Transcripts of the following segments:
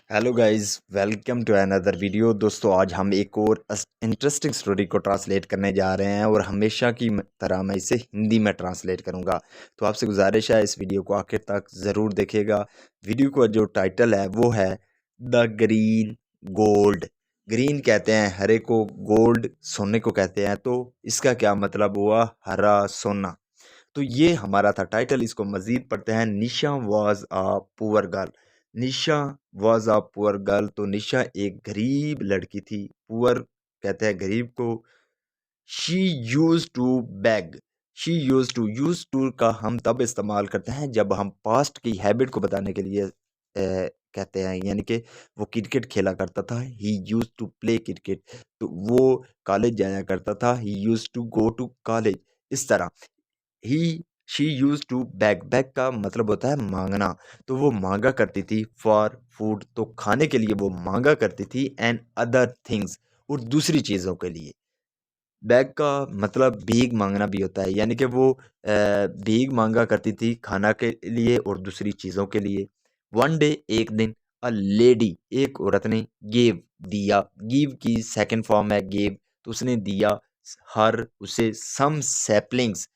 Hello guys, welcome to another video. दोस्तों, आज हम एक और इंटरेस्टिंग स्टोरी को ट्रांसलेट करने जा रहे हैं और हमेशा की तरह मैं इसे हिंदी में ट्रांसलेट करूंगा। तो आपसे गुजारिश है, इस वीडियो को आखिर तक ज़रूर देखिएगा। वीडियो का जो टाइटल है वो है द ग्रीन गोल्ड। ग्रीन कहते हैं हरे को, गोल्ड सोने को कहते हैं। तो इसका क्या मतलब हुआ? हरा सोना। तो ये हमारा था टाइटल। इसको मज़ीद पढ़ते हैं। Nisha was a poor girl. Nisha was a poor girl. तो निशा एक गरीब लड़की थी। पुअर कहते हैं गरीब को। She use to beg. Use to का हम तब इस्तेमाल करते हैं जब हम पास्ट की हैबिट को बताने के लिए कहते हैं। यानी कि वो क्रिकेट खेला करता था। He used to play cricket. तो वो कॉलेज जाया करता था। He used to go to college. इस तरह ही she use to beg. Beg का मतलब होता है मांगना। तो वो मांगा करती थी फॉर फूड। तो खाने के लिए वो मांगा करती थी। एंड अदर थिंग्स, और दूसरी चीज़ों के लिए। बैग का मतलब भीख मांगना भी होता है। यानी कि वो भीख मांगा करती थी खाना के लिए और दूसरी चीज़ों के लिए। वन डे, एक दिन, अ लेडी, एक औरत ने, गेव, दिया। गिव की सेकंड फॉर्म है गेव। तो उसने दिया हर, उसे, सम सैपलिंग्स।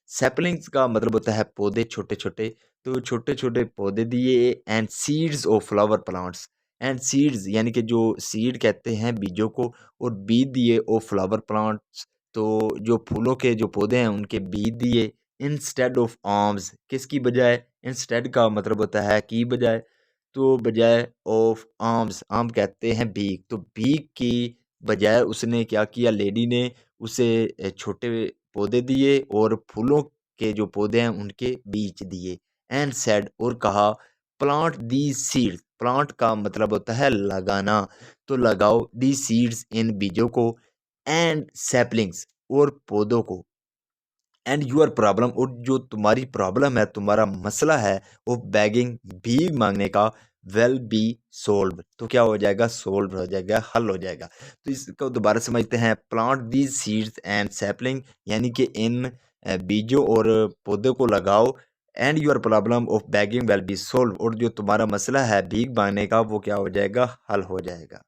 सैपलिंग्स का मतलब होता है पौधे छोटे छोटे। तो छोटे छोटे पौधे दिए। And seeds of flower plants. And seeds यानी कि जो सीड कहते हैं बीजों को, और बीज दिए ऑफ फ्लावर प्लांट्स। तो जो फूलों के जो पौधे हैं उनके बीज दिए। इंस्टेड ऑफ आर्म्स, किसकी बजाय? इंस्टेड का मतलब होता है की बजाय। तो बजाय ऑफ आर्म्स, आर्म कहते हैं भीख। तो भीख की बजाय उसने क्या किया? लेडी ने उसे छोटे पौधे दिए और फूलों के जो पौधे हैं उनके बीज दिए। एंड सेड, और कहा, प्लांट दी सीड्स। प्लांट का मतलब होता है लगाना। तो लगाओ दी सीड्स, इन बीजों को, एंड सैपलिंग्स, और पौधों को। एंड यूर प्रॉब्लम, और जो तुम्हारी प्रॉब्लम है, तुम्हारा मसला है, वो बैगिंग, भीख मांगने का, वेल बी सोल्व। तो क्या हो जाएगा? सोल्व हो जाएगा, हल हो जाएगा। तो इसको दोबारा समझते हैं। Plant these seeds and sapling, यानी कि इन बीजों और पौधों को लगाओ। And your problem of begging will be solve, और जो तुम्हारा मसला है भीख मांगने का, वो क्या हो जाएगा? हल हो जाएगा।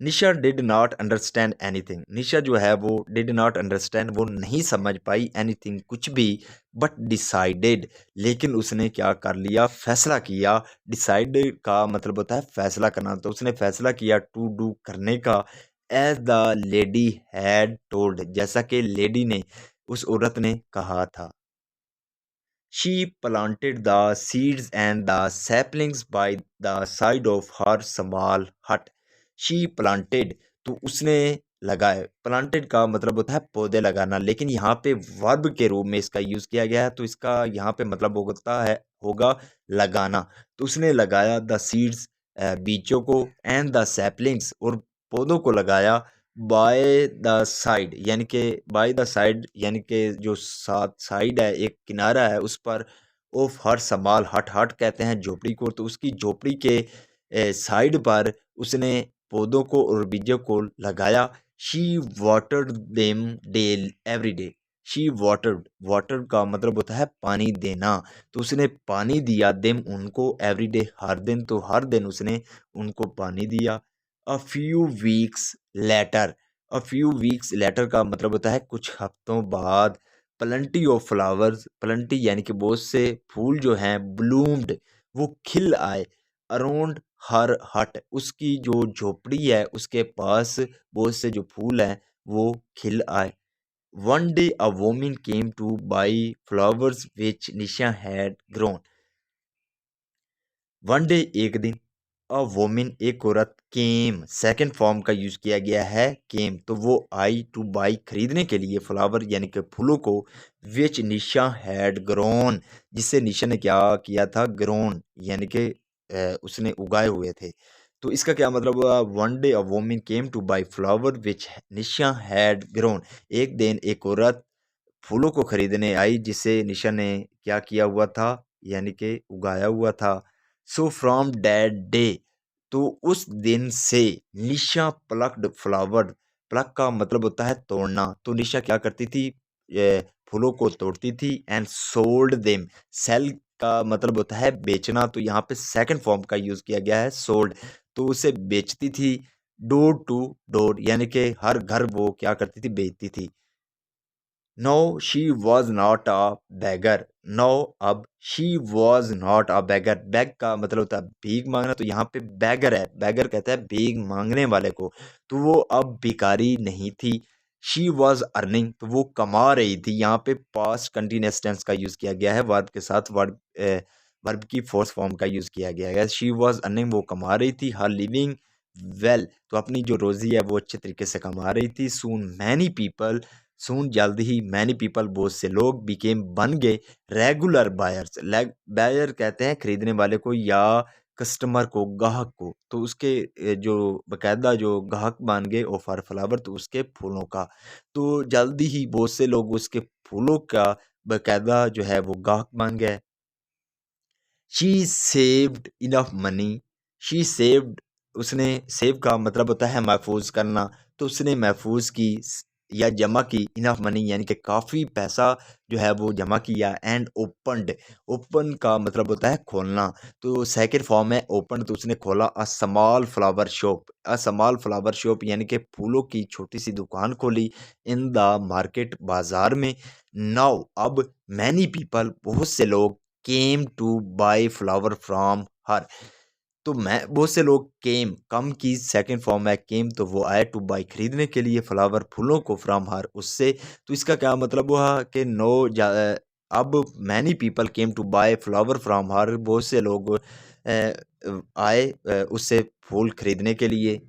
निशा डिड नॉट अंडरस्टैंड एनीथिंग। निशा जो है वो डिड नॉट अंडरस्टैंड, वो नहीं समझ पाई एनीथिंग, कुछ भी। बट डिसाइडेड, लेकिन उसने क्या कर लिया? फैसला किया। डिसाइडेड का मतलब होता है फैसला करना। तो उसने फैसला किया टू डू, करने का। As the lady had told, जैसा कि लेडी ने, उस औरत ने कहा था। She planted the seeds and the saplings by the side of her small hut. She planted, तो उसने लगाए। प्लांटेड का मतलब होता है पौधे लगाना, लेकिन यहाँ पे वर्ब के रूप में इसका यूज़ किया गया है। तो इसका यहाँ पे मतलब होता है, होगा लगाना। तो उसने लगाया द सीड्स, बीजों को, एंड द सैपलिंग्स, और पौधों को लगाया। बाय द साइड, यानी कि बाय द साइड, यानी कि जो साथ साइड है, एक किनारा है उस पर। ऑफ हर समाल हट, हट कहते हैं झोपड़ी को। तो उसकी झोपड़ी के साइड पर उसने पौधों को और बीजों को लगाया। She watered them daily every day. She watered, water का मतलब होता है पानी देना। तो उसने पानी दिया देम, उनको, एवरी डे, हर दिन। तो हर दिन उसने उनको पानी दिया। A few weeks later. A few weeks later का मतलब होता है कुछ हफ्तों बाद। प्लेंटी ऑफ फ्लावर्स, प्लेंटी यानी कि बहुत से फूल जो हैं, ब्लूम्ड, वो खिल आए। अराउंड हर हट, उसकी जो झोपड़ी है उसके पास बहुत से जो फूल हैं वो खिल आए। One day a woman came two by flowers which Nisha had grown. One day, एक दिन, अ वोमेन, एक औरत, केम, सेकंड फॉर्म का यूज किया गया है केम। तो वो आई टू बाई, खरीदने के लिए, फ्लावर यानी कि फूलों को, विच निशा हैड ग्रोन, जिससे निशा ने क्या किया था? ग्रोन, यानी कि उसने उगाए हुए थे। तो इसका क्या मतलब हुआ? One day a women came two by flower which Nisha had grown. एक दिन एक औरत फूलों को खरीदने आई जिसे निशा ने क्या किया हुआ था? यानी कि उगाया हुआ था। सो फ्रॉम दैट डे, तो उस दिन से, निशा प्लक्ड फ्लावर। प्लक का मतलब होता है तोड़ना। तो निशा क्या करती थी? फूलों को तोड़ती थी। एंड सोल्ड देम, सेल का मतलब होता है बेचना, तो यहाँ पे सेकंड फॉर्म का यूज़ किया गया है सोल्ड। तो उसे बेचती थी डोर टू डोर, यानी कि हर घर वो क्या करती थी, बेचती थी। No she was not a beggar. No अब she was not a beggar. Beg का मतलब होता है भीख मांगना, तो यहाँ पे बैगर है, बैगर कहता है भीख मांगने वाले को। तो वो अब भिखारी नहीं थी। शी वॉज अर्निंग, तो वो कमा रही थी। यहाँ पे पास्ट कंटिन्यूअस टेंस का यूज किया गया है, वर्ब के साथ वर्ब की फोर्थ फॉर्म का यूज किया गया है। शी वॉज अर्निंग, वो कमा रही थी। हर लिविंग वेल, तो अपनी जो रोजी है वो अच्छे तरीके से कमा रही थी। सून मैनी पीपल, सून जल्द ही, मैनी पीपल बहुत से लोग, बिकेम बन गए, रेगुलर बायर्स। बायर कहते हैं खरीदने वाले को या कस्टमर को, ग्राहक को। तो उसके जो बकायदा जो ग्राहक बन गए ऑफर फ्लावर, तो उसके फूलों का। तो जल्दी ही बहुत से लोग उसके फूलों का बकायदा जो है वो ग्राहक बन गए। She saved enough money. She saved, उसने, सेव का मतलब होता है महफूज करना, तो उसने महफूज की या जमा की इनफ मनी, यानी कि काफ़ी पैसा जो है वो जमा किया। एंड ओपनड, ओपन का मतलब होता है खोलना, तो सेकंड फॉर्म है ओपन, तो उसने खोला a small flower shop. A small flower shop यानी कि फूलों की छोटी सी दुकान खोली। इन द मार्केट, बाजार में। नाउ अब, मैनी पीपल, बहुत से लोग, came to buy flower from her, तो मैं बहुत से लोग, केम कम की सेकंड फॉर्म है केम, तो वो आए टू बाय खरीदने के लिए, फ्लावर फूलों को, फ्रॉम हर उससे। तो इसका क्या मतलब हुआ कि अब many people came to buy flower from her, बहुत से लोग आए उससे फूल खरीदने के लिए।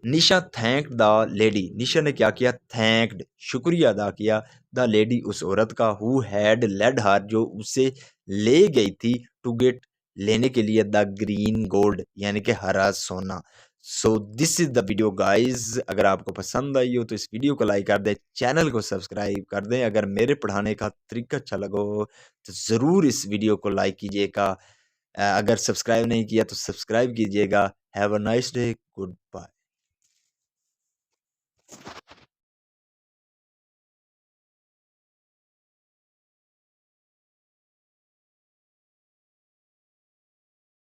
Nisha thank the lady, Nisha ने क्या किया, थैंक्ड, शुक्रिया अदा किया, द लेडी, उस औरत का, हु हैड लेड हर, जो उसे ले गई थी, टू गेट, लेने के लिए, द ग्रीन गोल्ड, यानी कि हरा सोना। So this is the video guys. अगर आपको पसंद आई हो तो इस वीडियो को लाइक कर दें, चैनल को सब्सक्राइब कर दें। अगर मेरे पढ़ाने का तरीका अच्छा लगा हो तो ज़रूर इस वीडियो को लाइक कीजिएगा। अगर सब्सक्राइब नहीं किया तो सब्सक्राइब कीजिएगा। Have a nice day, good bye.